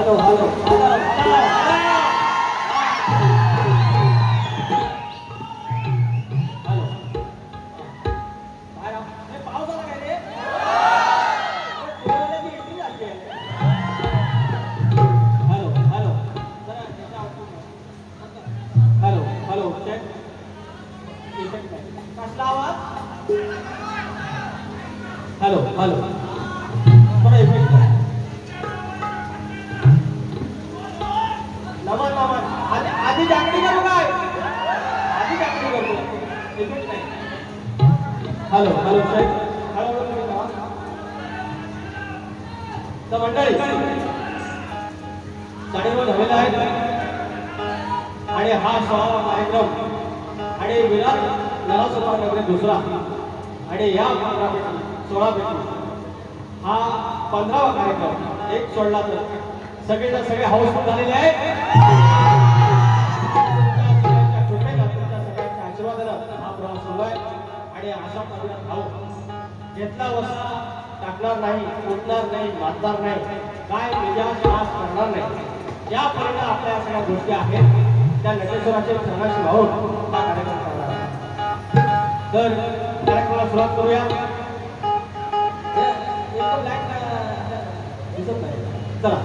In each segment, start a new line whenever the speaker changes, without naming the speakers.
Hello hello hello hello hello थोडा effect द्या. नमन नमन आधी जागडी करू काय आधी जागडी करू इफेक्ट नाही. हॅलो हॅलो साहेब हॅलो तर मंडळी साडेनऊ झालेला आहे आणि हा 16वा कार्यक्रम आणि विराट नरासोबा नगरी दुसरा आणि या 16 पैकी हा 15वा कार्यक्रम एक सोडला तर सगळेच्या सगळे हाऊसफुल झालेले आहेत. तुमच्या सगळ्यांच्या आशीर्वादानं हा प्रवास सुरू आहे आणि अशा पद्धतीने भाऊ घेतला वसा टाकणार नाही, उठणार नाही, वाचणार नाही, काय निजाश नाश करणार नाही. या पर्यंत आपल्या सगळ्या गोष्टी आहेत त्या नटेश्वराचे चरणाशी वाहून हा कार्यक्रम करणार आहे. तर कार्यक्रमाला सुरुवात करूया. दिसत नाही चला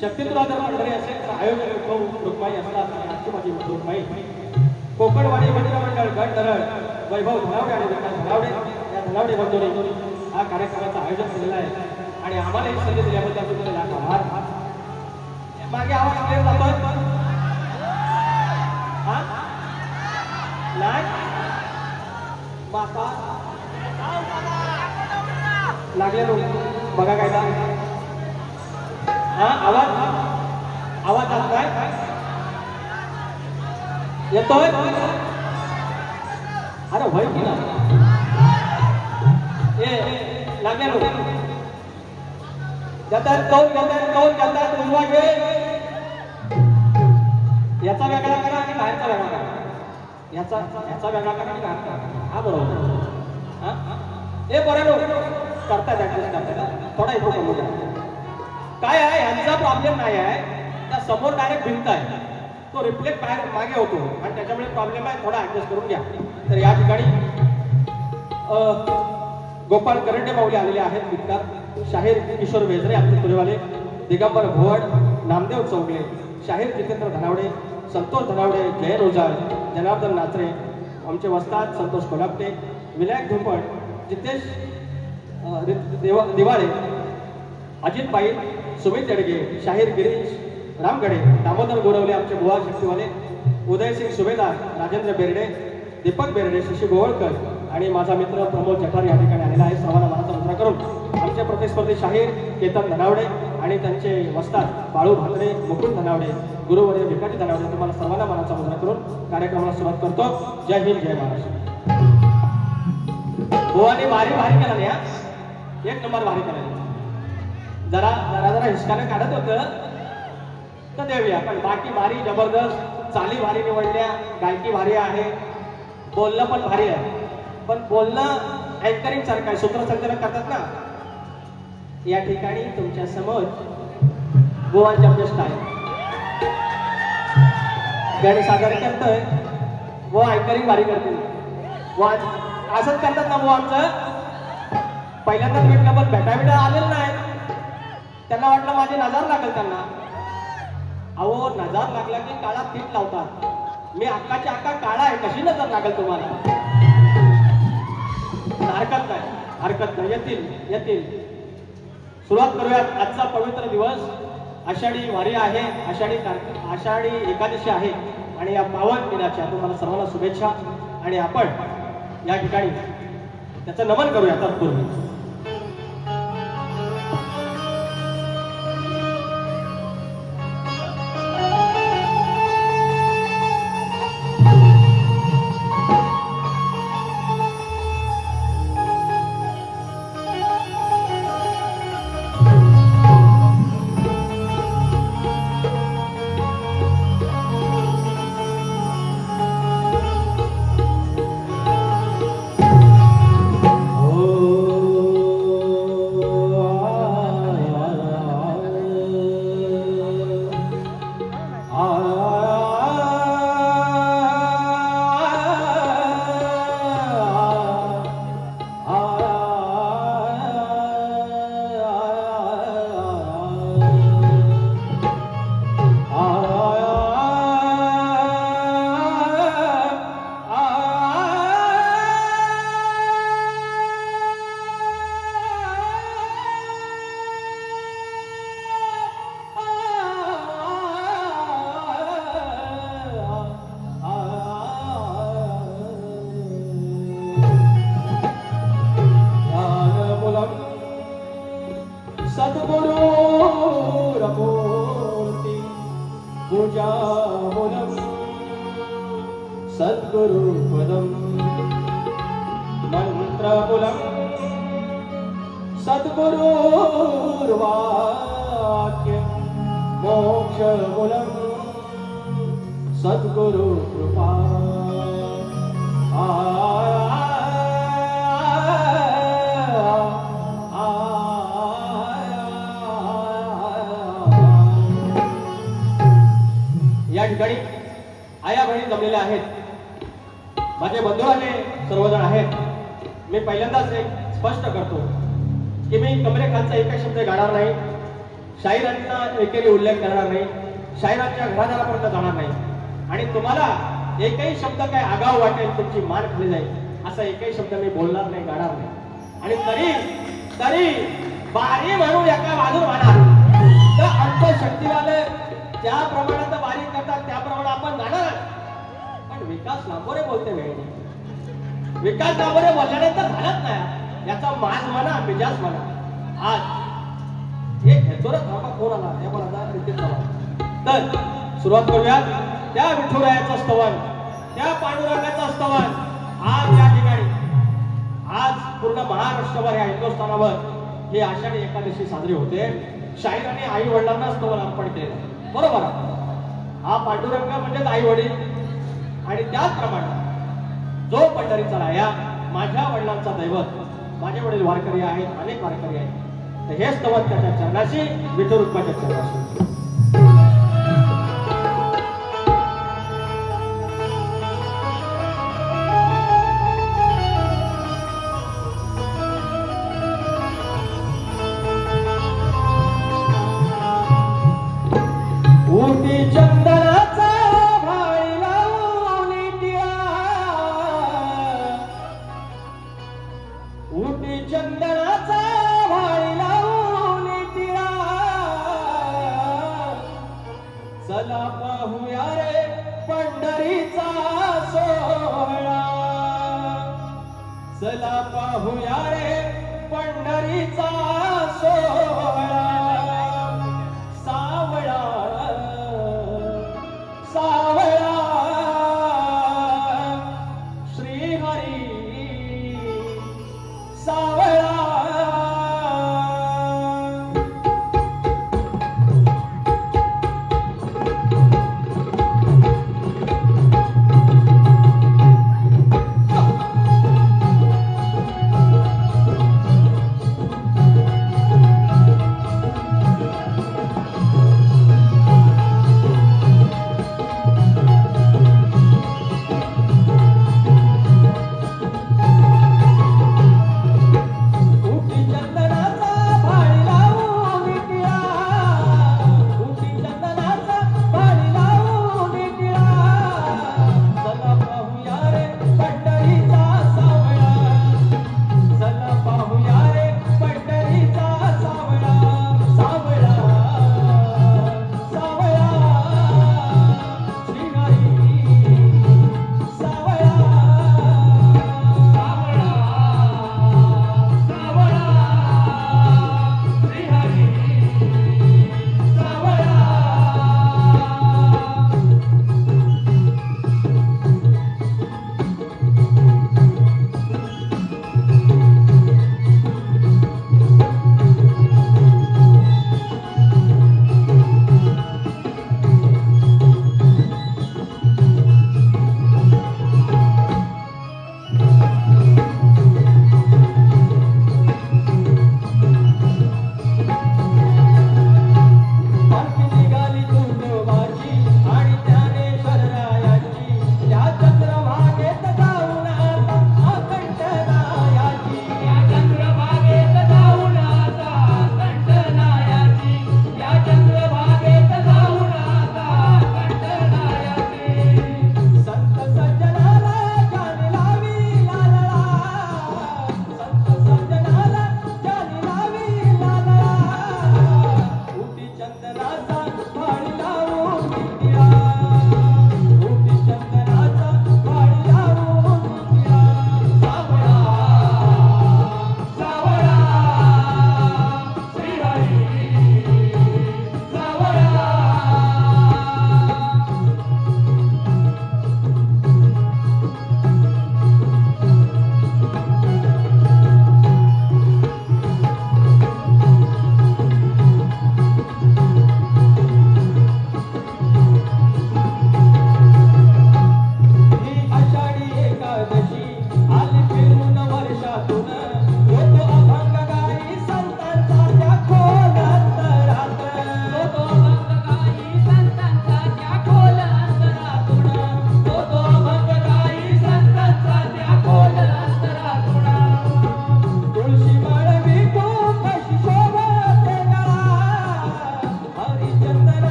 शक्तितुलाधर मंडळी असेल आयोजक रुक्माई असतात आणि आजची माझी रुक्माई कोकणवाडी मित्र मंडळ गट धरण वैभव धनावडे आणि विकास धनावडे या धनावडे बंधूंनी हा कार्यक्रमाचं आयोजन केलेलं आहे आणि आम्हाला एक संधी दिल्याबद्दल तुमचे लाख आभार. मागे आवाज क्लिअर जातोय हा लाख माता लागले बघा काय हा आवाज आवाज काय येतोय अरे भाई की ना ए लागले लोक जातात कौन जातात उजवा घे याचा वेगळा करा आणि बाहेरचा वेगळा करा याचा वेगळा करा आणि बाहेरचा करा हा बरोबर हा ए बरं लोक करतात ऍडजस्ट करतात थोडा इथं कमी करा. काय आहे ह्यांचा प्रॉब्लेम नाही आहे त्या समोर डायरेक्ट भिंत आहे तो रिफ्लेक्ट बाहेर मागे होतो आणि त्याच्यामुळे प्रॉब्लेम आहे थोडा ऍडजस्ट करून घ्या. तर या ठिकाणी गोपाळ करंडे माऊली आलेले आहेत. गीतकार शाहीर किशोर बेजरे आमचे तुरेवाले दिगंबर भोवड, नामदेव चौगले, शाहीर जितेंद्र धनावडे, संतोष धनावडे, जय रोजाळ, जनार्दन नाचरे, आमचे वस्ताद संतोष कोल्हापटे, विनायक धुंपड, जितेश दिवाळे, अजित पाईल, सुमित येडगे, शाहीर गिरीश रामगडे, दामोदर गोरवले, आमचे बुवा शक्तीवाले, उदयसिंग सुभेदार, राजेंद्र बेर्डे, दीपक बेर्डे, शशी गोवळकर आणि माझा मित्र प्रमोद जठार या ठिकाणी आलेला आहे. सर्वांना मानाचा मुद्रा करून आमचे प्रतिस्पर्धी शाहीर केतन धनावडे आणि त्यांचे वस्ताद बाळू भाकरे, मुकुंद धनावडे, गुरुवर्य भिकाजी धनावडे, तुम्हाला सर्वांना मानाचा मुद्रा करून कार्यक्रमाला सुरुवात करतो. जय हिंद, जय महाराष्ट्र. बुवाने भारी केला नाही, एक नंबर भारी केला. जरा जरा जरा हिसकाने काढत होतं तर देऊया, पण बाकी भारी जबरदस्त, चाली भारी निवडल्या, गायकी भारी आहे, बोलणं पण भारी आहे. पण बोलणं अँकरिंग सारखं आहे, सूत्रसंचालन करतात ना. या ठिकाणी तुमच्या समोर गोवांच्या जस्ट आहे गाणी सादर करतोय. वो अँकरिंग भारी करतील, वो असंच करतात ना. वो आमचं पहिल्यांदाच भेटलं, पण भेटा आलेलं नाही. त्यांना वाटलं माझी नजर लागेल त्यांना. अहो, नजर लागला की काळा पीठ लावतात. मी अक्काच्या अक्का काळा आहे, कशी नजर लागेल तुम्हाला? हरकत नाही, येतील. सुरुवात करूयात. आजचा पवित्र दिवस आषाढी वारी आहे, आषाढी एकादशी आहे आणि या पावन दिनाच्या तुम्हाला सर्वांना शुभेच्छा. आणि आपण या ठिकाणी त्याचं नमन करूया तत्पूर्वी. सद्गुरुपदं मंत्रबुलं सद्गुरुर्वाक्यं मोक्षबुलं सद्गुरुकृपा या ठिकाणी आया बहिणी जमलेल्या आहेत. माझे बंधू आले सर्वजण आहेत. मी पहिल्यांदाच एक स्पष्ट करतो की मी कमरेखालचा एकही शब्द गाणार नाही, शाहिरांचा एकही उल्लेख करणार नाही, शाहिरांच्या घरादारापर्यंत जाणार नाही आणि तुम्हाला एकही शब्द काय आगाव वाटेल, तुमची मान खाली जाईल असा एकही शब्द मी बोलणार नाही, गाणार नाही. आणि तरी बारी म्हणून एका बाजूला वाढणार तर आमचं शक्तीवाले त्या प्रमाणात बारीक करतात त्याप्रमाणे आपण जाणार. पण विकास लांबोरे बोलते वेळेने, विकास लांबोरे बोलल्यानंतर झालंच नाही. याचा माज म्हणा मिजाज म्हणा. आज एक हेतोरच थांबा फोन आला तर सुरुवात करूया. त्या विठुरायाचं स्तवन, त्या पांडुरंगाचं स्तवन आज या ठिकाणी, आज पूर्ण महाराष्ट्रभर या हिंदुस्थानावर ही आषाढी एकादशी साजरी होते. शाहिरांनी आई वडिलांना स्तवन अर्पण केलं, बरोबर. हा पांडुरंग म्हणजेच आई वडील आणि त्याचप्रमाणे जो पंढरीचा राया माझ्या वडिलांचा दैवत, माझे वडील वारकरी आहेत, अनेक वारकरी आहेत. तर हे स्तवन त्याच्या चरणाशी, विठू रुक्माच्या चरणाशी. चला पाहूया रे पंढरीचा सोहळा सावळा सावळा श्रीहरी सावळा.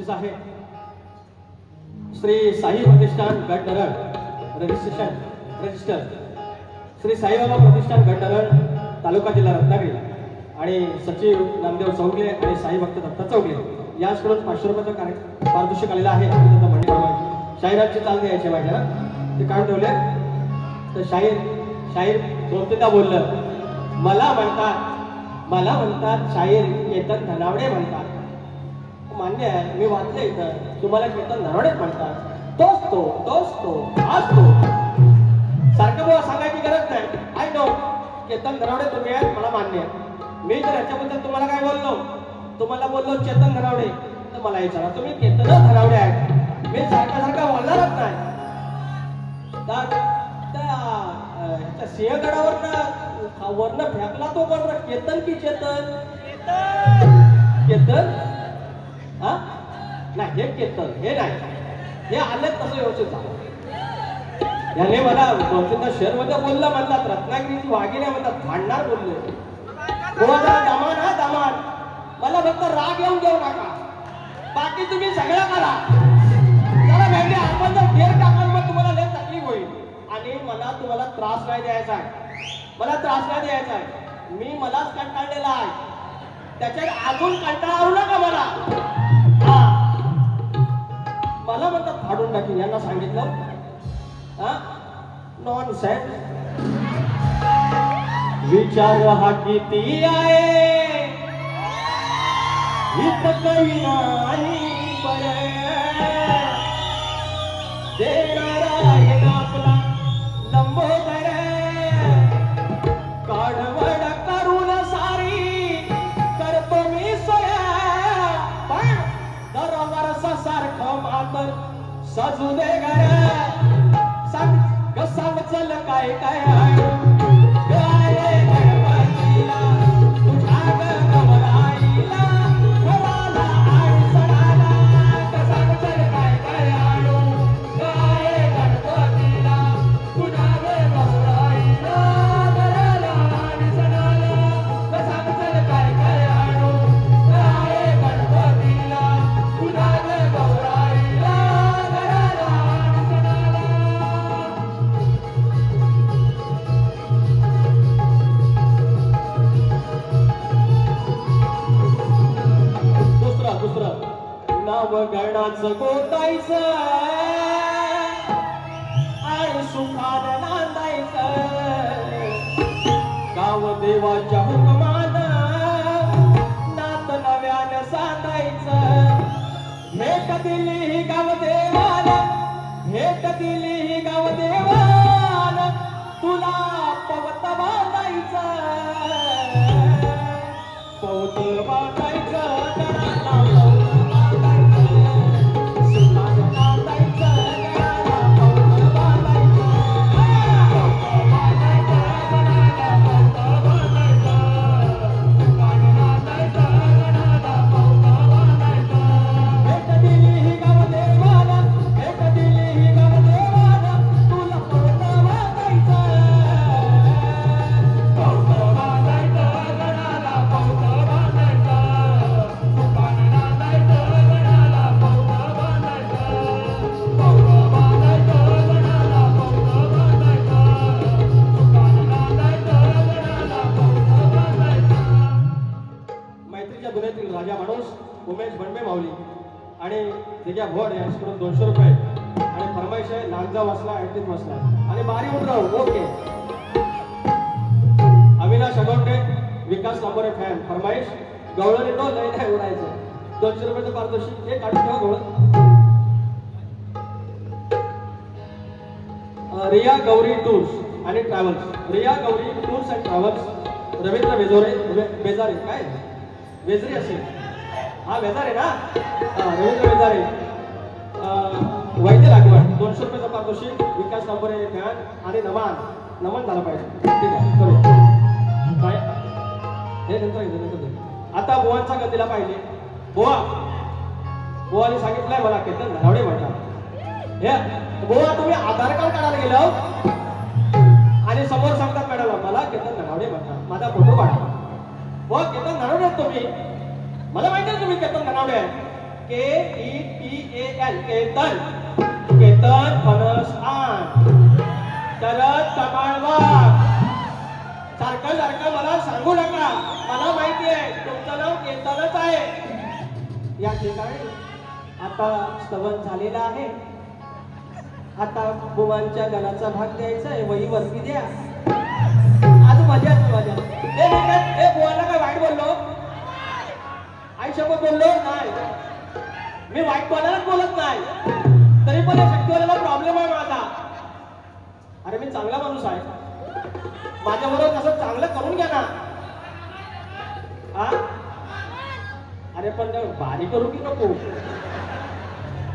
बक्षीस आहे श्री साई प्रतिष्ठान गट नरळ रजिस्टर श्री साईबाबा प्रतिष्ठान गट नरळ तालुका जिल्हा रत्नागिरी आणि सचिव नामदेव चौगले आणि साई भक्त दत्ता चौगले याचकडून 500 रुपयाचा पारितोषिक आलेला आहे. मंडळी बनवायची शाहिराची चाल द्यायची माहिती ना ते काढून ठेवले. तर शाहीर 2-3दा बोललं. मला म्हणतात शाहीर केतन धनावडे म्हणतात. मान्य आहे, मी वाचलं इथं. तुम्हाला केतन धनावडेच म्हणतात. तोच तो आज तो सारखं बुवा सांगायची गरज नाही. आय नो केतन धनावडे तुम्ही आहेत, मला मान्य आहे. मी जर याच्याबद्दल तुम्हाला काय तुम्हाला बोललो चेतन धनावडे तर मला विचारा तुम्ही केतन धनावडे आहेत. मी सारखं बोलणारच नाही. त्या सिंहगडावरनं फेकला तो पण केतन की चेतन हा नाही हे केतन हे नाही हे आले तसं व्यवस्थित झालं. याने मला 2-3दा शहरमध्ये बोलला म्हणतात रत्नागिरीची वाघिण्या म्हणतात भांडणार बोलले. दामान मला फक्त राग येऊन देऊ नका, बाकी तुम्ही सगळं करा. चला भेंडे आपण जर फेर टाकाल मग तुम्हाला लय तकलीफ होईल. आणि मला तुम्हाला त्रास नाही द्यायचा आहे. मी मलाच कंटाळलेला आहे, त्याच्यात अजून कंटाळा आणू नका मला. मला म्हणतात फाडून टाकीन. यांना सांगितलं नॉनसेन्स. विचार हा किती आहे काही नाही देणारा आहे आपला लंबोदर. काढवड करून सारी करतो मी सोया, पण दरवर्षा सारखं मातर सजू दे घर. सांग चल काय गणाचं गोतायचं आणि सुखानं नांदायचं. गाव देवाच्या हुकमान नात नव्यानं सांगायचं. भेट दिली ही गाव देवान तुला पवत बांधायचं. उमेश बनबे माऊली आणि त्याच्या भोड यांच्याकडून 200 रुपये आणि फरमाईश आहे नागजा वाचला ऍटलीच वाचला आणि बारी उठराव. ओके. अविनाश अगवटे विकास लांबोरे फॅन फरमाईश गवळणी तो लय नाही उडायचं. 200 रुपयाचं पारितोषिक हे काढून ठेवा. गवळ रिया गौरी टूर्स आणि travels. Riya Gauri tours and travels Ravindra Bejare काय वेजरी असेल हा बेजारे ना रवींद्र बेजारे वैद्य लागवड 200 रुपयाचा पारितोषिक विकास नांबरे फॅन आणि नमन झाला पाहिजे. ठीक आहे करू काय हे नंतर आता बुवांचा गतीला पाहिजे. बुवाने सांगितलंय मला केतन धनावडे म्हणतात. हे बुवा तुम्ही आधार कार्ड काढायला गेलो आणि समोर सांगतात मॅडम मला केतन धनावडे म्हणतात. माझा फोटो काढा. बुवा केतन धनावडे तुम्ही मला माहिती आहे तुम्ही केतन धनावडे आहे KETAL केतन. केतन फणस आण. शरद कमाल वाघ. सारखं सारखं मला सांगू नका, मला माहिती आहे तुमचं नाव केतनच आहे. या ठिकाणी आता स्तवन झालेलं आहे. आता बुवांच्या गणाचा भाग द्यायचा आहे. वही वरती द्या. आज मजा ए बुवाला काय वाईट बोललो? आईसोबत बोललो नाही. मी वाईट कोणालाच बोलत नाही. तरी पण या शक्तीवाल्याला प्रॉब्लेम आहे माझा. अरे मी चांगला माणूस आहे. माझ्याबरोबर कसं चांगलं करून घ्या ना. हा अरे पण बारी करू की नको?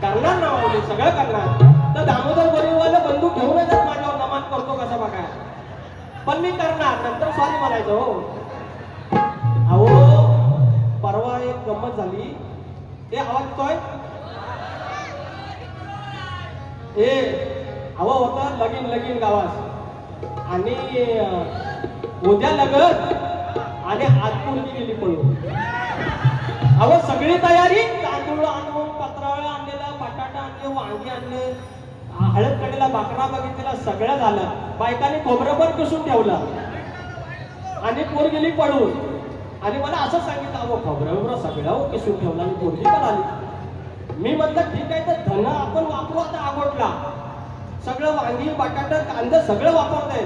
करणार ना माऊली, सगळं करणार. तर दामोदर बरीवाला बंदूक घेऊन येतात माझ्यावर, नमान करतो कसा बघा. पण मी करणार, नंतर सॉरी म्हणायचं. हो अहो परवा एक गंमत झाली. ते आवाज येतोय? हवं होतं लगीन लगीन गावास आणि उद्या लगत आणि आतपुरगी गेली पळून. अहो सगळी तयारी, तांदूळ आणून, पत्रावळा आणलेला, बटाटा आणले, वांगी आणले, हळद काढलेला, बाकरा बघितलेला, सगळं झालं. बायकाने खोबरं पण कसून ठेवलं आणि पोर गेली पळून. आणि मला असं सांगितलं, अहो खोबरं सगळं किसून ठेवलं आणि पोरगी पण आली. मी म्हटलं ठीक आहे, तर धन आपण वापरू आता आगोटला. सगळं वांगी, बटाटा, कांदा सगळं वापरताय.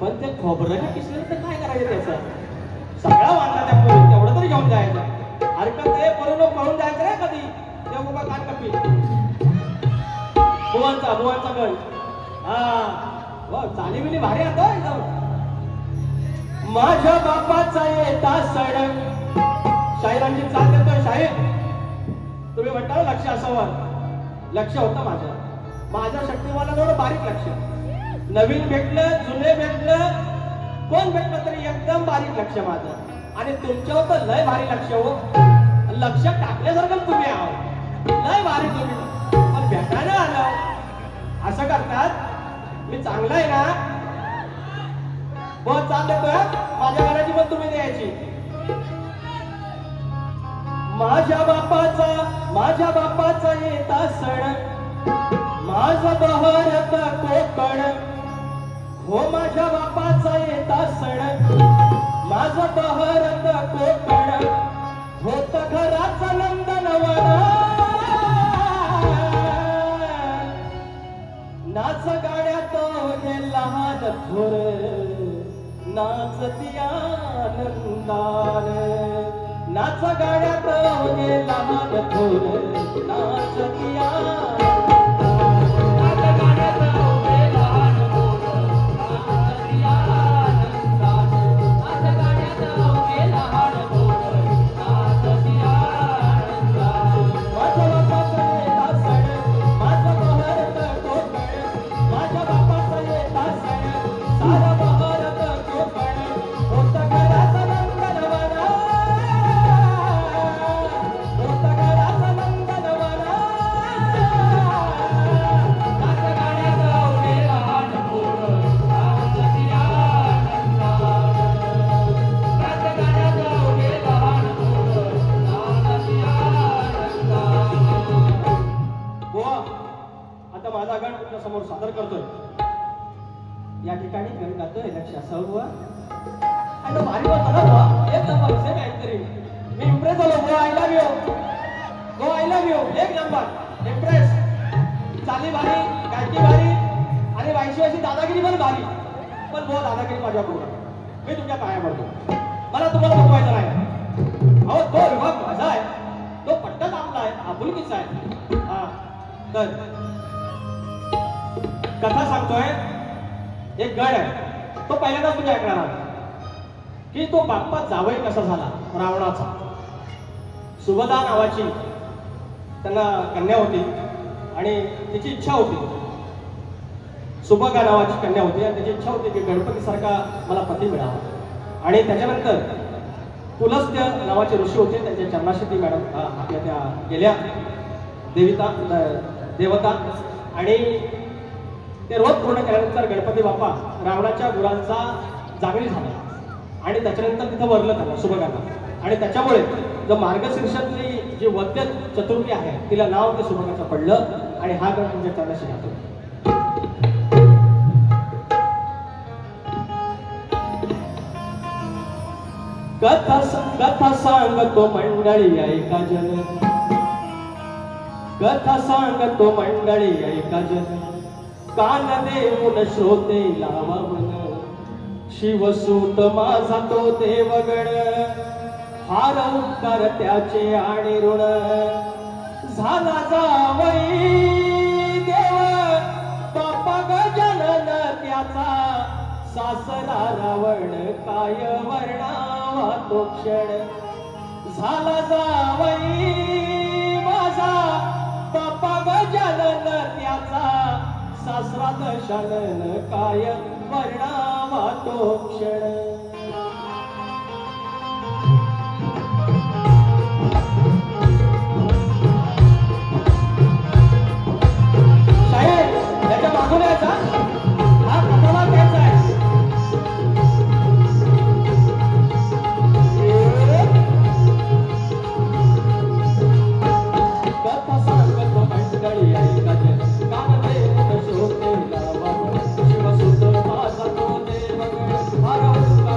पण ते खोबरं किसलं तर काय करायचं त्याचं? सगळा वांगा त्या पोरी तेवढं तरी घेऊन जायचं. हरकत आहे, पळून पळून जायचं रे कधी. ते बाबा कान कपी बुवांचा गण. हा चाली बिली भारी आता एकदम. माझ्या बापाचा येता सण. शाहिरांची चाल देतोय शाहीर. तुम्ही म्हणता लक्ष असावं. लक्ष होतं माझं शक्तिवाला थोडं बारीक लक्ष. नवीन भेटलं, जुने भेटलं, कोण भेटलं तरी एकदम बारीक लक्ष माझं. आणि तुमच्यावर तर लय भारी लक्ष हो. लक्ष टाकल्यासारखं तुम्ही आहोत. लय भारी तुम्ही. पण भेटायला आलं असं करतात. मी चांगला आहे ना? बहुत चाल देतोय. माझ्या घराची पण तुम्ही द्यायची. माझ्या बापाचा येता सण. माझं बहरत कोकण. हो माझ्या बापाचा येता सण. माझं बहरत कोकण. होत घराचा नंदनवन. नाच गाण्यात हे लहान थोर. नाचती आनंदान. नाच गाण्यात हे लहान थोर. नाचती आनंदान. समोर सादर करतोय. या ठिकाणी गण गातोय लक्ष असावं. आणि भारी होता ना बुवा. एक नंबर सेम काहीतरी. मी इम्प्रेस झालो. Go I love you. Go I love you. एक नंबर इम्प्रेस. चाली भारी, गायकी भारी आणि वायशी दादागिरी पण भारी. पण बुवा दादागिरी माझ्या पुढे. मी तुमच्या पाया पडतो. मला तुम्हाला बघवायचं नाही. अहो तो विभाग माझा आहे. तो पट्टाच आपला आहे. आपुलकीचा आहे. हा तर कथा सांगतोय. एक गड आहे. तो पहिल्यांदाच तुम्ही ऐकणार आहात की तो बाप्पा जावई कसा झाला रावणाचा. सुभदा नावाची त्यांना कन्या होती आणि तिची इच्छा होती. सुभगा नावाची कन्या होती आणि त्याची इच्छा होती की गणपतीसारखा मला पती मिळावा. आणि त्याच्यानंतर पुलस्त्य नावाचे ऋषी होते. त्यांच्या चरणाशी ती मॅडम आपल्या त्या गेल्या देवता. आणि ते रोज पूर्ण केल्यानंतर गणपती बाप्पा रावणाच्या गुरांचा जागरी झाला आणि त्याच्यानंतर तिथं वरलं त्याला सुभगांना. आणि त्याच्यामुळे जो मार्गशीर्षातली जी वद्य चतुर्थी आहे तिला नाव ते सुभगाचं पडलं आणि हा गण तुमच्या चरणाशी घालतो. कथा सांगतो मंडळी ऐका जन, कथा सांगतो मंडळी ऐका जन, कान देऊन श्रोते लावा मन, शिवसूत माझा तो देवगण, फार उपकार त्याचे आणि ऋण, झाला जावई देव बापा गजानन त्याचा, सासरा रावण काय वर्णावा तो क्षण, झाला जावई माझा बापा गजानन त्याचा, सासरा दशानन काय वर्णावा तो क्षण. साहेब त्याच्या मागून यायचा हा कथाला घ्यायचा आहे. कथा सांगतो मंडळी ऐका जन, कान देऊन श्रोते लावा मन, शिवसुत माझा तो देवगण, फार उपकार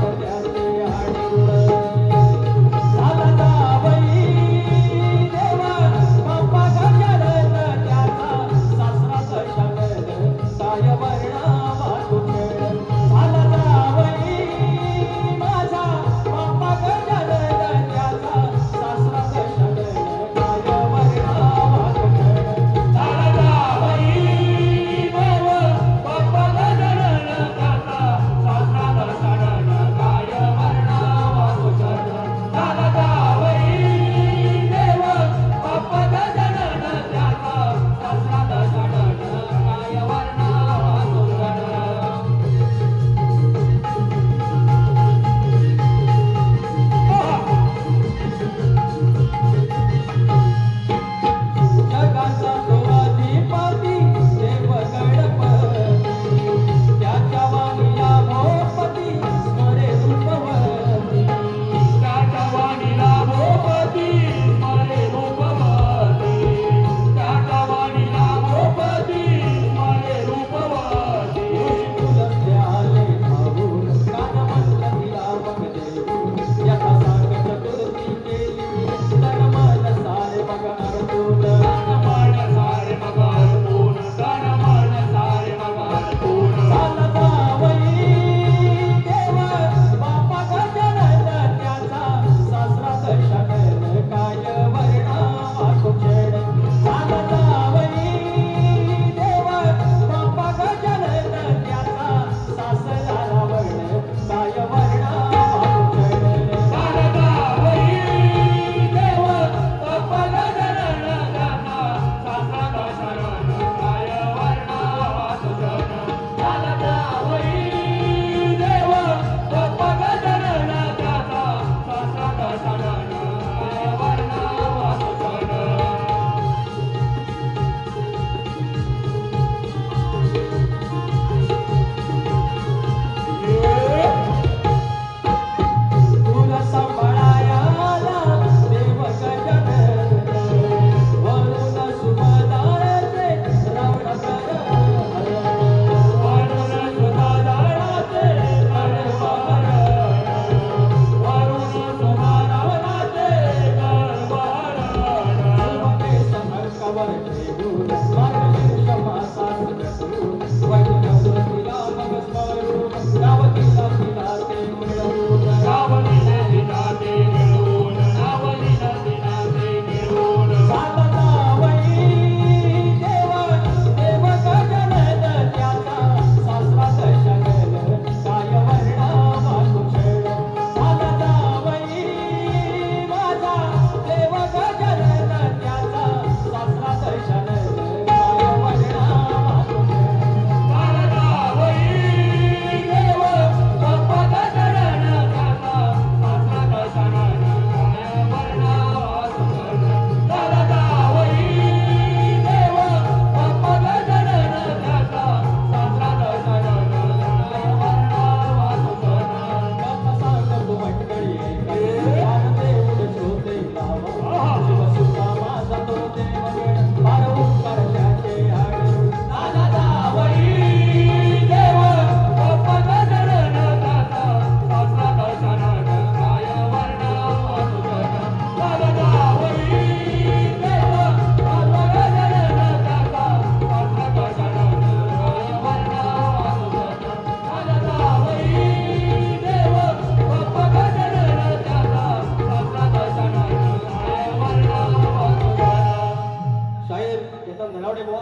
बुवा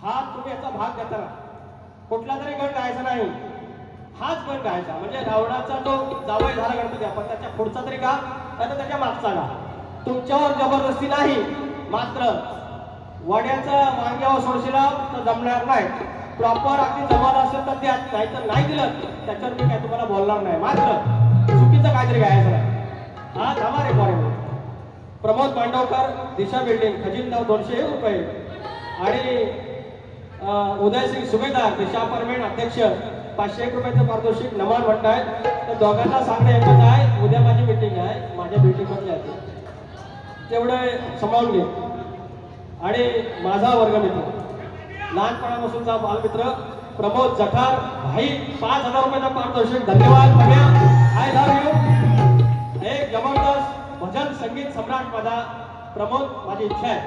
हा तुम्ही याचा भाग घेताना कुठला तरी गण गायचा नाही, हाच गण गायचा. म्हणजे रावणाचा तो जावई झाला गणपती, आपण त्याच्या पुढचा तरी गा नाही तर त्याच्या मागचा गा. तुमच्यावर जबरदस्ती नाही, मात्र वड्याचा वांग्यावर सोडशिला तर जमणार नाही. प्रॉपर अगदी जमत असेल तर द्या, नाही तर नाही दिलं त्याच्यावर मी काय तुम्हाला बोलणार नाही. मात्र चुकीचं काहीतरी गायचं नाही. हा थांबा रे बरे. प्रमोद मांडवकर, दिशा बिल्डिंग, खजिनगाव 201 रुपये. आणि उदयसिंग सुभेदार, दिशा अपार्टमेंट अध्यक्ष, 501 रुपयाचं पारितोषिक नमान म्हणताय. तर दोघांना सांगणं एकच आहे, उद्या माझी मीटिंग आहे, माझ्या बिल्डिंग मध्ये आहे, तेवढं सांभाळून घे. आणि माझा वर्गमित्र, लहानपणापासूनचा बालमित्र प्रमोद जठार भाई, 5,000 रुपयाचा पारितोषिक. धन्यवाद भैया, आय लव्ह यू. एक जबरदस्त भजन संगीत सम्राट माझा प्रमोद. माझी इच्छा आहे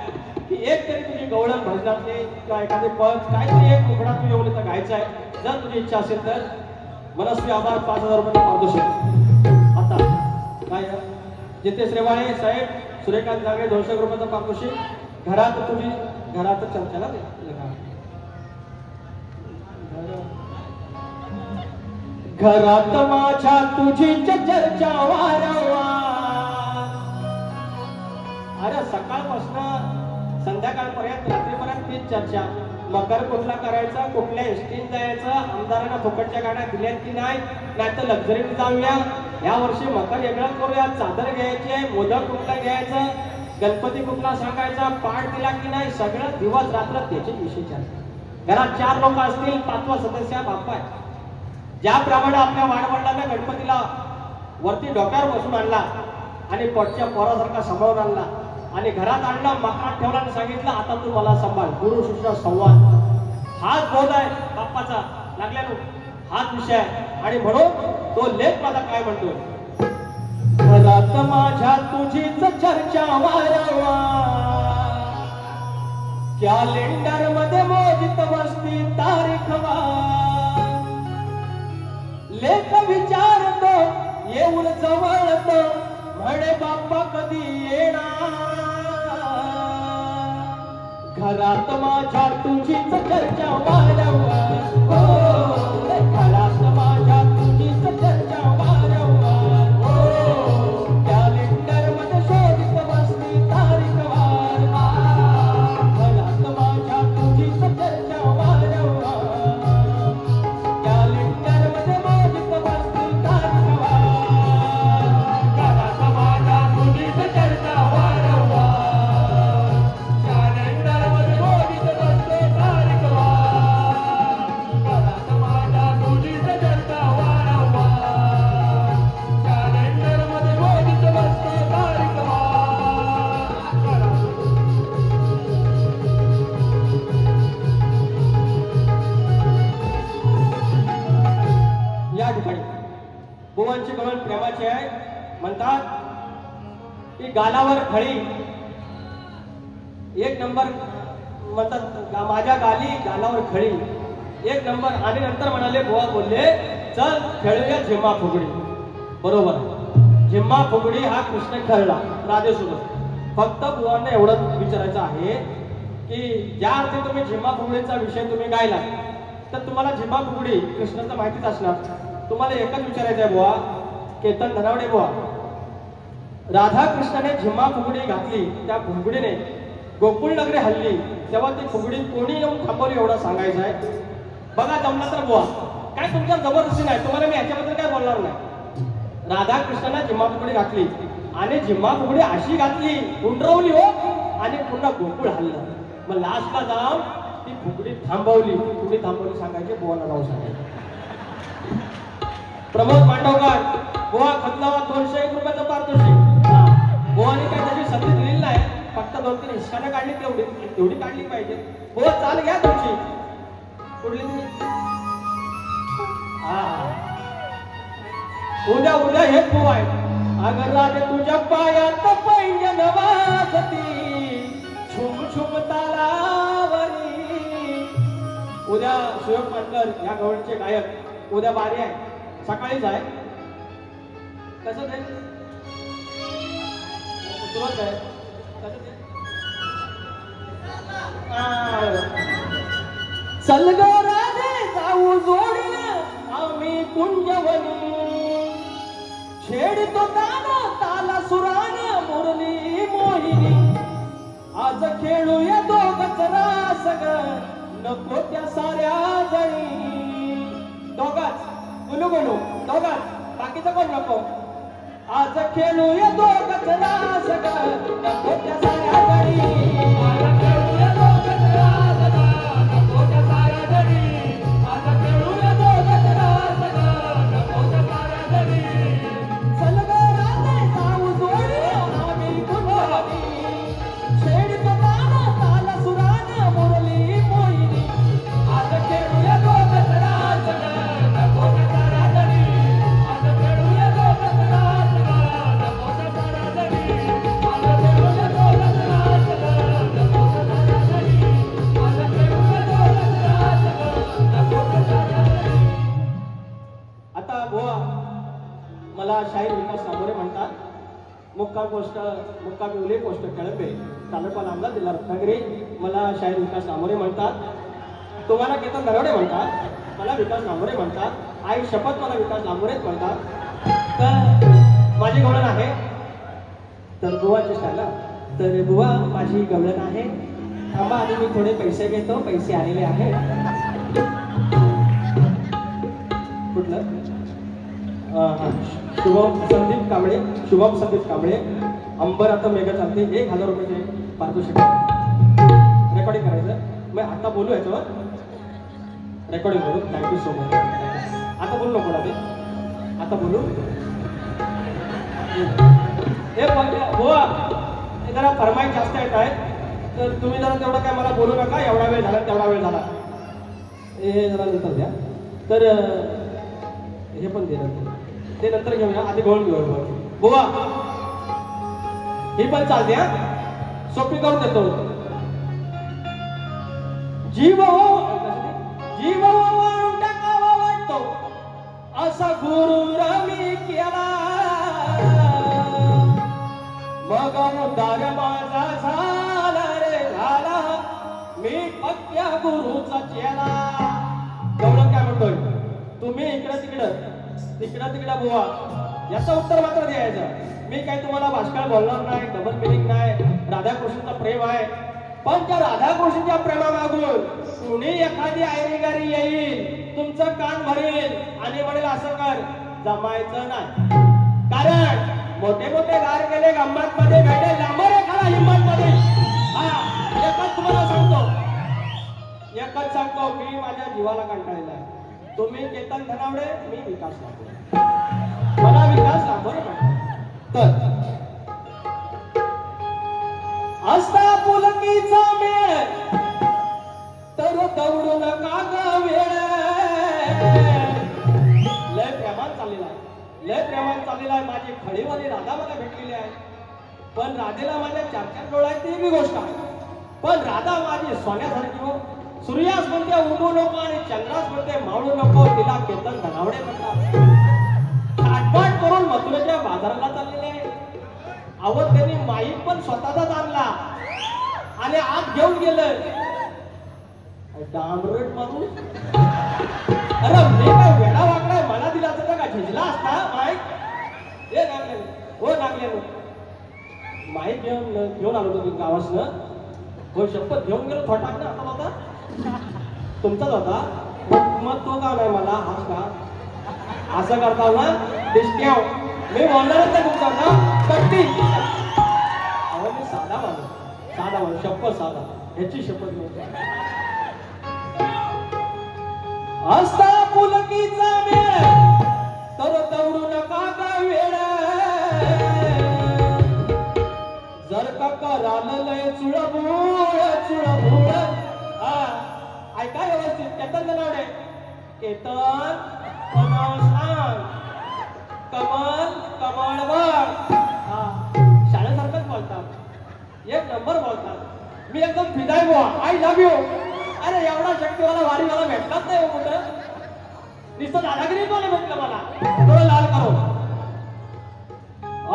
की एक तरी तुझी गवळण भजनातली किंवा एखादे पद काहीतरी एक मुखडा तू येऊन इथं गायचा आहे. जर तुझी इच्छा असेल तर मनस्वी आभार. 5,000 रुपयाचा पारितोषिक. आता काय जितेश रेवाळे साहेब, सूर्यकांत जागे, 200 रुपयाचा पारितोषिक. घरात तुझी, घरात चर्चा ना घरात माझ्या तुझी चर्चा वारंवार. अरे सकाळपासून संध्याकाळपर्यंत रात्रीपर्यंत तीच चर्चा. मकर कुठला करायचा, कुठल्या एसटीन जायचं, आमदारांना फुकटच्या गाड्या दिल्यात की नाही, नाहीतर लक्झरीने जाऊया. या वर्षी मकर वेगळं करूया, चादर घ्यायची आहे, मोदक कुठला घ्यायचं, गणपती कुठला सांगायचा, पाठ दिला की नाही, सगळं दिवस रात्र त्याचे विषय चर्चा. घरात 4 लोक असतील, 5वा सदस्य बाप्पा आहे. ज्याप्रमाणे आपल्या वाडवडिलांना गणपतीला वरती डोक्यावर बसून आणला आणि पोटच्या पोरासारखा सांभाळून आणला आणि घरात आणला, मकात ठेवला आणि सांगितलं आता तू मला सांभाळ. गुरु शिष्य संवाद हाच बोध आहे बाप्पाचा. लागल्यानो हाच विषय आहे. आणि म्हणून तो लेख माझा काय म्हणतो, घरात माझ्या तुझीच चर्चा वारंवार. कॅलेंडर मध्ये मोजित बसती तारीखवार. लेख विचारतो येऊन जवळतो, म्हणे बाप्पा कधी येणार. घरात माझ्या तुझीच चर्चा वारंवार. हो, घरात माझ्या तुझीच चर्चा वारंवार. हो, कॅलेंडर मध्ये शोधित बसली तारीखवार. घरात माझ्या तुझीच चर्चा वारंवार. कॅलेंडर मध्ये मोजित बसली तारीखवार. घरात माझ्या तुझीच चर्चा वारंवार. कॅलेंडर मध्ये मोजित बसली तारीखवार. घरात माझ्या तुझीच चर्चा वारंवार. कॅलेंडर मध्ये मोजित बसली तारीखवार. या ठिकाणी बुवांची गवळ प्रेमाची आहे. म्हणतात की गालावर खळी एक नंबर, म्हणतात माझ्या गाली गालावर खळी एक नंबर. आणि नंतर म्हणाले, बुवा बोलले चल खेळूया झिम्मा फुगडी. बरोबर, झिम्मा फुगडी हा कृष्ण खेळला राधेसोबत. फक्त बुवांना एवढं विचारायचं आहे की ज्या अर्थी तुम्ही झिम्मा फुगडीचा विषय तुम्ही गायला तर तुम्हाला झिम्मा फुगडी कृष्णाचं माहितीच असणार. तुम्हाला एकच विचारायचं आहे बुवा, केतन धनावडे बुवा, राधाकृष्णाने झिम्मा फुगडी घातली, त्या फुगडीने गोकुळ नगरी हल्ली, तेव्हा ती फुगडी कोणी येऊन थांबवली एवढं सांगायचं आहे. बघा जमला तर बुवा, काय तुमच्या जबरदस्ती नाही, तुम्हाला मी ह्याच्याबद्दल काय बोलणार नाही. राधाकृष्णाने झिम्मा फुगडी घातली आणि झिम्मा फुगडी अशी घातली, उंडरवली हो, आणि पुन्हा गोकुळ हल्लं. मग लास्टला जाऊन ती फुगडी थांबवली. तुम्ही थांबवली सांगायचे, बुवाला जाऊ सांगायचे. प्रमोद मांडवकर, बुवा खतलावा 201 रुपयाचं पारितोषिक. बुवाने काय त्याची संधी दिलेली नाही, फक्त 2-3 हिसकाने काढली, तेवढी काढली पाहिजे. बुवा चाल घ्या तुमची कुठली तरी. उद्या हेच बुवा आहे. अगर राजे तुझ्या पायात पैंजण वाजती, छुम छुम तालावरी. उद्या सुयोग मानकर या गवळचे गायक, उद्या बारी आहे, सकाळीच आहे. कसं ते सुरुवात आहे, कसं ते चल ग राधे जाऊ जोडीने आम्ही कुंजवनी छेडतो ताना ताला सुराने मुरली मोहिनी आज खेळूया दोघच रास ग नको त्या साऱ्या जणी दोघाच गुलू गुलू दोघाच बाकीचं कोण नको आज खेळूया दोघच रास ग नको त्या साऱ्या जणी आज खेळूया दोघच रास ग नको त्या साऱ्या जणी आज खेळूया दोघच रास ग नको त्या साऱ्या जणी चल ग राधे जाऊ जोडी आम्ही कुंजवनी छेडतो ताना ताला सुराने मुरली मोहिनी आज खेळूया दोघच रास ग नको त्या साऱ्या जणी आज खेळूया दोघच रास ग नको त्या साऱ्या जणी आज खेळूया दोघच रास ग नको त्या साऱ्या जणी आज खेळूया दोघच रास ग नको त्या साऱ्या जणी. आता बुवा मला शाहीर विकास सामोरे म्हणतात मुक्का बिवली पोस्ट कळंबे तालुका लांबला जिल्हा रत्नागिरी. मला शाहीर विकास सामोरे म्हणतात, तुम्हाला केतन नरवडे म्हणतात, मला विकास लांबोरे म्हणतात, आई शपथ मला विकास लांबोरेच म्हणतात. तर माझी गवळण आहे तर बुवाची शाला तर बुवा माझी गवळण आहे. थांबा आधी मी थोडे पैसे घेतो, पैसे आलेले आहे. कुठलं शुभम संदीप कांबळे अंबर आता मेगा चालते 1000 रुपये पारितोषिक रेकॉर्डिंग करायचं. मग आता बोलू याच्यावर रेकॉर्डिंग करू. Thank you so much. आता बोलू नको ते आता बोलू हे बुवा हे जरा फरमाईश जास्त येत आहे तर तुम्ही जरा तेवढं काय मला बोलू नका. एवढा वेळ झाला तेवढा वेळ झाला हे जरा नंतर द्या. तर हे पण दे ते नंतर घेऊया. आधी गोळ घेऊ बुवा ही पण चालते हा सोपी करून देतो. जीव जीव वाळून टाकावा वाटतो असा गुरुर मी केला मग उद्धार माझा झाला रे झाला मी पक्क्या गुरुचा चेला. गवळण काय म्हणतोय तुम्ही इकडं तिकडं बुवा याचं उत्तर मात्र द्यायचं. मी काही तुम्हाला भाषकाळ बोलणार नाही, डबल मिनिंग नाही. राधाकृष्णचा प्रेम आहे पण त्या राधाकृष्णच्या प्रेमामागून कुणी एखादी आयरेगारी येईल तुमचं कान भरेल आणि म्हणेल असं कर जमायचं नाही. कारण मोठे मोठे गार गेले गंमत मध्ये भेटेल लांबर एखादा हिंमत मध्ये. एकच तुम्हाला सांगतो मी माझ्या जीवाला कंटाळलेला आहे. तुम्ही केतन धनावडे मी विकास लांबोरे. मला विकास लांबोरे म्हणतात. तर असता पुलकीचा मेळ तर दौडू नका ग वेळ. लय प्रेमान चाललेला आहे. माझी खडीवाली राधा मला भेटलेली आहे पण राधेला माझ्या 4 डोळा आहेत ती बी गोष्ट आहे. पण राधा माझी सोन्यासारखी हो. सूर्यास म्हणते उडू नको आणि चंद्रास म्हणते मावळू नको. तिला केतन धनावडे म्हणतात. थाटबाट करून मथुरेच्या बाजाराला चाललेले आहे. अहो त्यांनी माईक पण स्वतःचाच आणला आणि आत घेऊन गेलं. डांबरट माणूस. अरे मी काय वेडा वागलाय मला दिला असता का झिजला असता माईक. हे लागले माईक घेऊन आलो तुम्ही गावासनं. हो शपथ घेऊन गेलो थोटाक ना. आता होता तुमचाच होता मग तो का नाही मला हाच का असं करता ना दिसत्याव मी बोलणारच नाही तुमचा ना कट्टी. अहो मी साधा माणूस शपथ साधा ह्याची शपथ घेऊन असता पुलकीचा वेळ तर दौडू नका का वेळ. जर का कराल लय चुळबुळ ऐका व्यवस्थित. केतन धनावडे केतन सांग कमळ बघ. शाळेसारखंच बोलतात 1 नंबर बोलतात. मी एकदम फिदाय बुवा आय लव्ह यू. अरे एवढा शक्तीवाला वारीवाला भेटलाच नाही हो कुठं. नुसतं दादागिरी कोणी भेटलं मला डोळे लाल करो.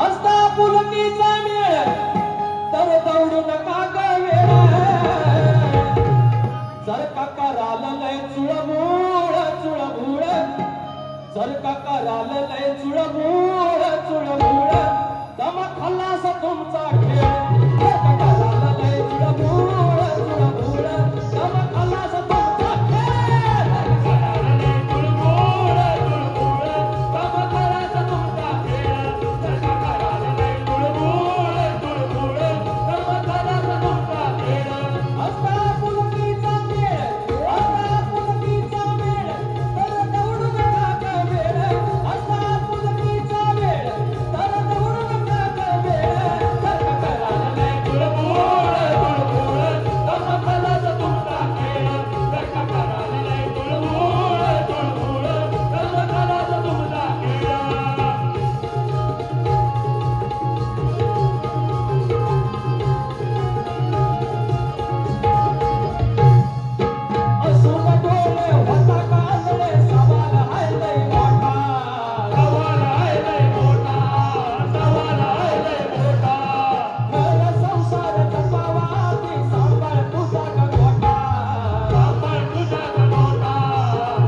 असता पुलकीचा मेळ तर दौडू नका ग वेळ. कराल लय चुळबुळ चुळबुळ दम खाल्लास तुमचा खेळ जर का कराल लय चुळबुळ चुळबुळ दम खाल्लास तुमचा खेळ कराल लय चुळबुळ चुळबुळ दम खाल्लास तुमचा खेळ जर का कराल लय चुळबुळ चुळबुळ दम खाल्लास तुमचा खेळ असता पुलकीचा मेळ असता पुलकीचा मेळ तर दौडू नका ग वेळ असता पुलकीचा मेळ तर दौडू नका ग वेळ जर का कराल लय चुळबुळ चुळबुळ दम खाल्लास तुमचा खेळ जर का कराल लय चुळबुळ चुळबुळ दम खाल्लास तुमचा खेळ असून डोळे होता काजळे सवाल हाय लय मोठा सवाल हाय लय मोठा सवाल हाय लय मोठा घर संसार जपावा ती सांभाळ तुझा गनोटा सांभाळ तुझा गनोटा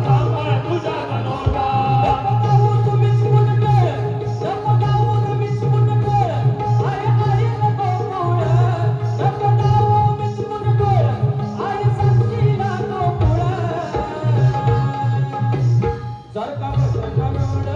सांभाळ तुझा गनोटा जपतावून तुम्हीच मुंडकळ जपतावून मीच मुंडकळ आय आई नको मुळ जपतावून मीच मुंडकळ आई साक्षीला तो पुळ जर का चुळबुळ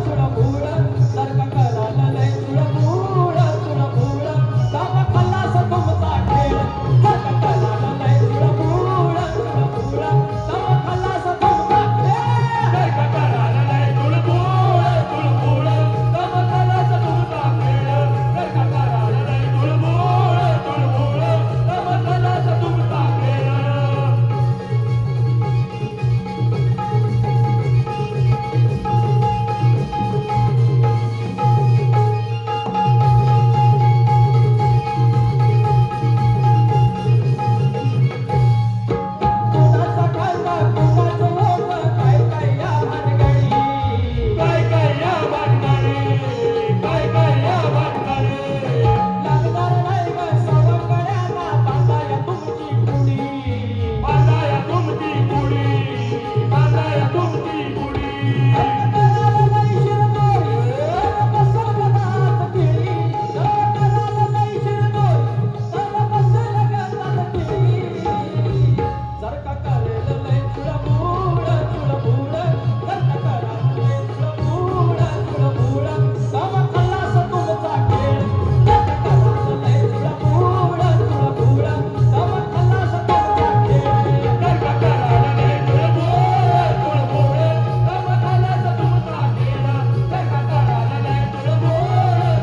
चुळबुळ जर का कराल लय चुळबुळ चुळबुळ दम खाल्लास तुमचा खेळ जर का कराल लय चुळबुळ चुळबुळ दम खाल्लास तुमचा खेळ जर का कराल लय चुळबुळ चुळबुळ दम खाल्लास तुमचा खेळ जर का कराल लय चुळबुळ चुळबुळ दम खाल्लास तुमचा खेळ कुणाचा खाल्ला कुणाचं लोक काय काय या भानगडी काय काय या भानगडी काय काय या भानगडी लागणार नाही ग सवंगड्याला बांधाया तुमची पुडी बांधाया तुमची पुडी बांधाया तुमची पुडी कराल लय शिरदोरी बसल गदात केळी कराल लय शिरदोरी तर बसल गदात केळी जर का करेल लय चुळबुळ चुळबुळ जर का कराल लय चुळबुळ चुळबुळ दम खाल्लास तुमचा खेळ जर का कराल लय चुळबुळ चुळबुळ दम खाल्लास तुमचा खेळ जर का कराल लय चुळबुळ चुळबुळ दम खाल्लास तुमचा खेळ जर का कराल लय चुळबुळ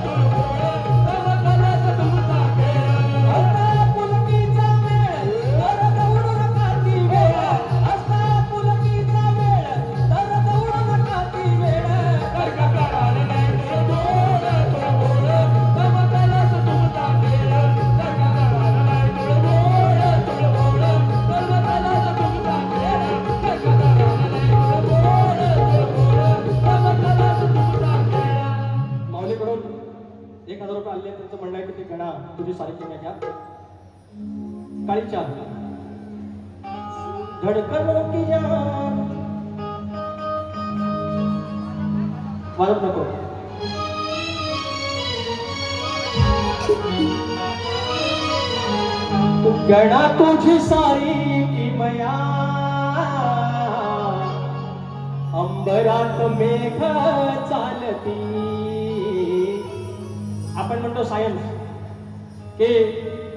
चुळबुळ दम खाल्लास तुमचा खेळ असता पुलकीचा मेळ तर दौडू नका ती वेळ असता पुलकीचा मेळ तर दौडू नका ती वेळ जर का कराल लय चुळबुळ चुळबुळ दम खाल्लास तुमचा खेळ जर का कराल लय चुळबुळ चुळबुळ दम खाल्लास तुमचा खेळ जर का कराल लय चुळबुळ चुळबुळ दम खाल्लास तुमचा खेळ माऊलीकडून 1000 रुपये आले त्यांचं म्हणणं आहे की ते गणा तुझी सारखी नाही घ्या काळीच्या धडकन की जान वाजत नको गणा तुझी सारी की मया अंबरात मेघ चालती आपण म्हणतो सायन्स की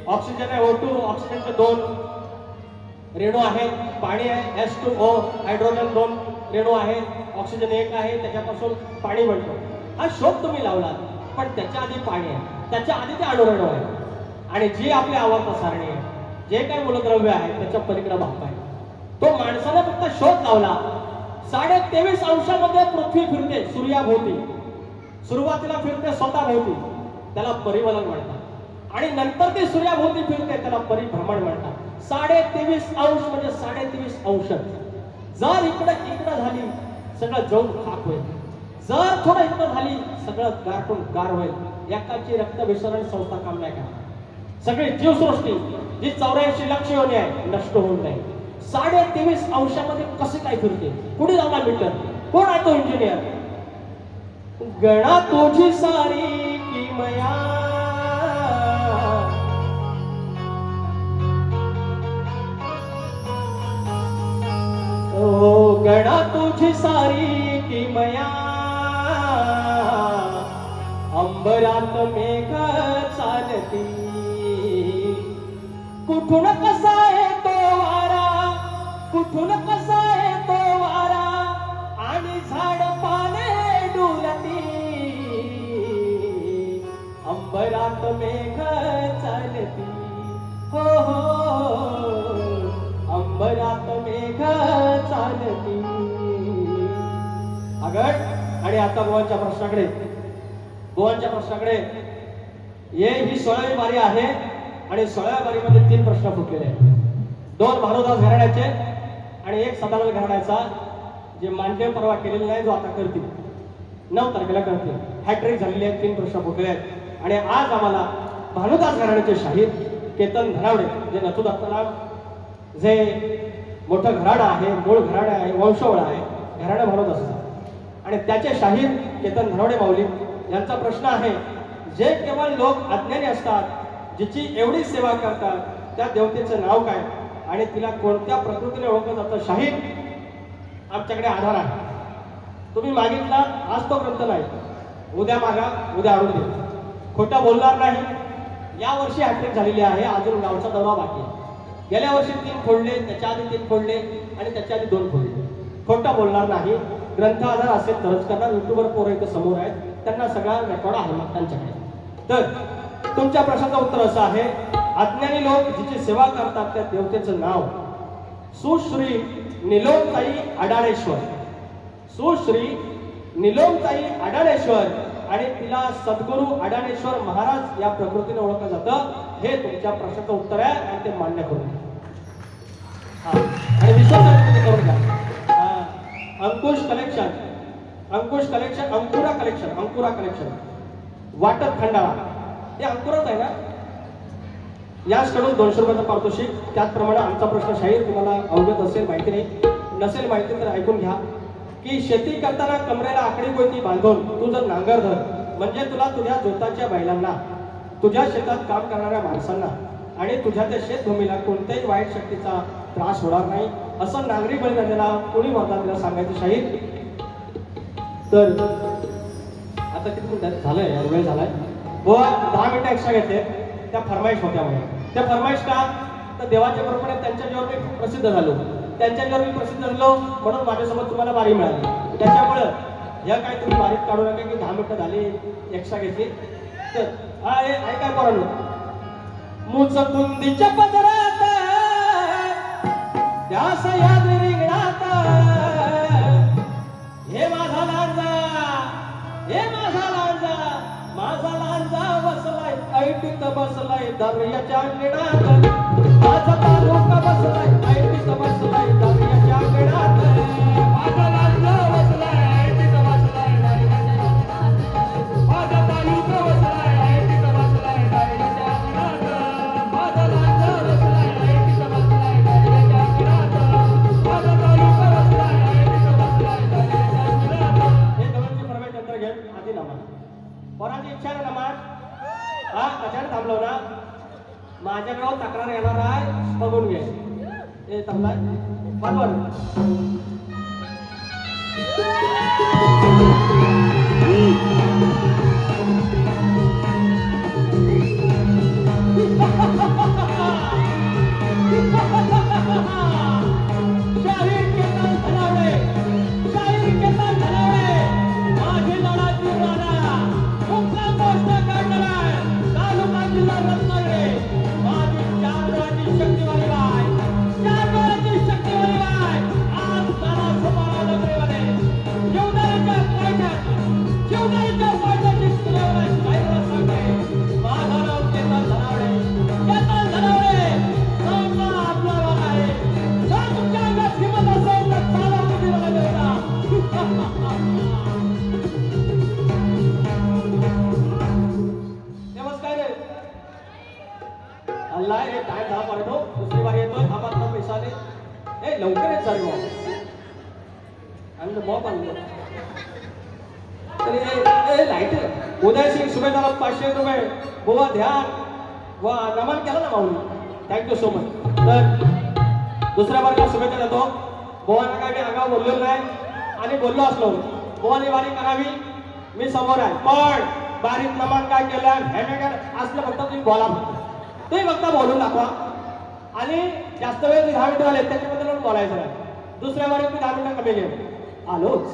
ऑक्सिजन आहे O2 ऑक्सिजनचे 2 रेणू आहेत पाणी आहे H2O हायड्रोजन 2 रेणू आहेत ऑक्सिजन 1 आहे त्याच्यापासून पाणी बनतो हा शोध तुम्ही लावला पण त्याच्या आधी पाणी आहे त्याच्या आधी ते अणुरेणू आहे आणि जी आपली आवर्त सारणी आहे जे काही मूलद्रव्य आहे त्याच्या पलीकडे बाप आहे तो माणसाने फक्त शोध लावला 23.5 अंशामध्ये पृथ्वी फिरते सूर्याभोवती सुरुवातीला फिरते स्वतःभोवती त्याला परिवलन म्हणतात आणि नंतर ती सूर्याभोवती फिरते त्याला परिभ्रमण म्हणतात 23.5 अंश म्हणजे 23.5 अंश जर इकडं झाली सगळं जळून खाक होईल जर थोडं इकडं झाली सगळं गारटून गार होईल एकाची रक्तभिसरण संस्था काम नाही करणार सगळी जीवसृष्टी जी 84 लक्ष योनी आहे नष्ट होऊन नाही 23.5 अंशामध्ये कसे काय फिरते कुठे लावला मीटर कोण आहे तो इंजिनियर? गणा तुझी सारी किमया, ओ गणा तुझी सारी किमया, अंबरात मेघ चालती, कुठून कसा येतो वारा, कुठून कसा येतो वारा, आणि झाड पाने डुलती, अंबरात मेघ चालती, हो हो अंबरात मेघ चालती. आगळ. आणि आता गोवांच्या प्रश्नाकडे, गोवांच्या प्रश्नाकडे. ही 16वी बारी आहे आणि 16व्या बारीमध्ये 3 प्रश्न फुटलेले आहेत. 2 भानुदास घराण्याचे आणि 1 सदानंद घराण्याचा, जे मांडव परवा केलेले नाही, जो आता करतील 9 तारखेला करतील. हॅट्रिक झालेली आहे, 3 प्रश्न फुटलेले आहेत. आणि आज आम्हाला भानुदास घराण्याचे शाहीर केतन धनावडे, जे नथू दत्तराम, जे मोठं घराणं आहे, मूळ घराणं आहे, वंशवळ आहे, घराणं भानुदास, आणि त्याचे शाहीर केतन धनावडे माऊली यांचा प्रश्न आहे, जे केवळ लोक अज्ञानी असतात, जिची एवढी सेवा करतात, त्या देवतेचं नाव काय आणि तिला कोणत्या प्रकृतीने ओळखलं जातं? शाहीर आमच्याकडे आधार आहे. तुम्ही मागितला, आज तो ग्रंथ नाही, उद्या मागा, उद्या आणून दे. खोटं बोलणार नाही. या वर्षी हॅट्रिक झालेली आहे, अजून गावचा दौरा बाकी आहे. गेल्या वर्षी 3 फोडले, त्याच्या आधी 3 फोडले आणि त्याच्या आधी 2 फोडले. खोटं बोलणार नाही. ग्रंथ आधार असेल तरच करणार. युट्यूबर पोरं इथं समोर आहेत, त्यांना सगळा रेकॉर्ड आहे मग त्यांच्याकडे. तर तुमच्या प्रश्नाचं उत्तर असं आहे, अज्ञानी लोक जिची सेवा करतात त्या देवतेचं नाव सुश्री निलोमताई अडाळेश्वर, सुश्री निलोमताई अडाळेश्वर, आणि तिला सद्गुरू अडाळेश्वर महाराज या प्रकृतीने ओळखलं जातं. हे तुमच्या प्रश्नाचं उत्तर आहे आणि ते मान्य करून घ्या. आणि विश्वास करून घ्या. अंकुश कलेक्शन, अंकुश कलेक्शन, अंकुरा कलेक्शन, अंकुरा कलेक्शन, वाटत खंडाळा, हे अंकुरच आहे ना. याचकडून 200 रुपयाचं पारितोषिक. त्याचप्रमाणे आमचा प्रश्न शाहीर तुम्हाला अवगत असेल, माहिती नाही, नसेल माहिती तर ऐकून घ्या, की शेती करताना कमरेला आकडी गोयती बांधून तू जर नांगर धर, म्हणजे तुला तुझ्या जोताच्या बैलांना, तुझ्या शेतात काम करणाऱ्या माणसांना आणि तुझ्या त्या शेतभूमीला कोणत्याही वाईट शक्तीचा त्रास होणार नाही, असं नागरी बलिदानाला कोणी वरदान दिलं सांगायचं शाहीर. तर आता किती मिनिटात झालंय, वेळ झालाय. व 10 मिनिटं एक्स्ट्रा घेते. त्या फरमाईश होत्या म्हणून. त्या फरमाईश का तर देवाच्या कृपेने त्यांच्यावर मी प्रसिद्ध झालो, त्यांच्यावर मी प्रसिद्ध झालो म्हणून माझ्यासोबत तुम्हाला बारी मिळाली. त्याच्यामुळं ह्या काय तुम्ही बारीक काढू नका की 10 मिनिटं झाली एक्स्ट्रा घेतली. तर काय करू, मुचकुंदीच्या पदरात त्यास याद रिंगणात, हे माझा लांजा, हे माझा लांजा, माझा लांजा बसलाय ऐटीत बसलाय दर्याच्या अंगणात, माझा तालुका बसलाय ऐटीत बसलाय दर्याच्या अंगणात, माझा लांजा बसलाय ऐटीत बसलाय दर्याच्या अंगणात, माझा तालुका बसलाय ऐटीत बसलाय दर्याच्या अंगणात, माझा लांजा बसलाय ऐटीत बसलाय दर्याच्या अंगणात, माझा तालुका बसलाय ऐटीत बसलाय दर्याच्या अंगणात. हे दोघांची फरमाईश नंतर घ्या. आधी नमाज, कोणाची इच्छा ना नमाज, हा कशाने थांबलो ना, माझ्याकडे तक्रार येणार आहे, बघून घे. हे थांबलाय बरोबर. शाहीर केतन धनावडे, शाहीर केतन धनावडे, माझी लढाची राणा, खूपला गोष्ट काढणार, तालुका जिल्हा रत्नागिरी, माझी 4 डोळ्याची शक्तीवाली बाय, 4 डोळ्याची शक्तीवाली बाय, आज तारा सुमारा नगरीमध्ये जीवदानीच्या पायथ्यात, जीवदानीच्या पायथ्याची तुझ्यावर शाहीर सांगते, माझा नाव केतन धनावडे, केतन धनावडे, सामना आपला वाला आहे, जर तुमच्या अंगात हिंमत असेल तर चाला तुम्ही मला देता. अल्लाह रे काय दहा पाडतो, दुसरी बारी येतो, थांबा पैसा आले, ए लवकर येत चालू. आणलं बॉब आणलं तरी लाईट उदय सिंग सुभेदार 500 रुपये बुवा ध्यान वा नमन केलं ना माऊली थँक्यू सो मच. तर दुसऱ्या वर्गात शुभेच्छा देतो. बुवांना काय मी आगाव बोललेलो नाही आणि बोललो असलो बुवानी वारी करावी मी समोर आहे पण बारीक नमन काय केलं हे असलं फक्त तुम्ही बोला फक्त तुम्ही फक्त बोलून दाखवा आणि जास्त वेळ 10 मिनिटं आले त्याच्याबद्दल बोलायचं नाही. दुसऱ्या वारीत मी 10 मिनिटं कमी घेऊ आलोच.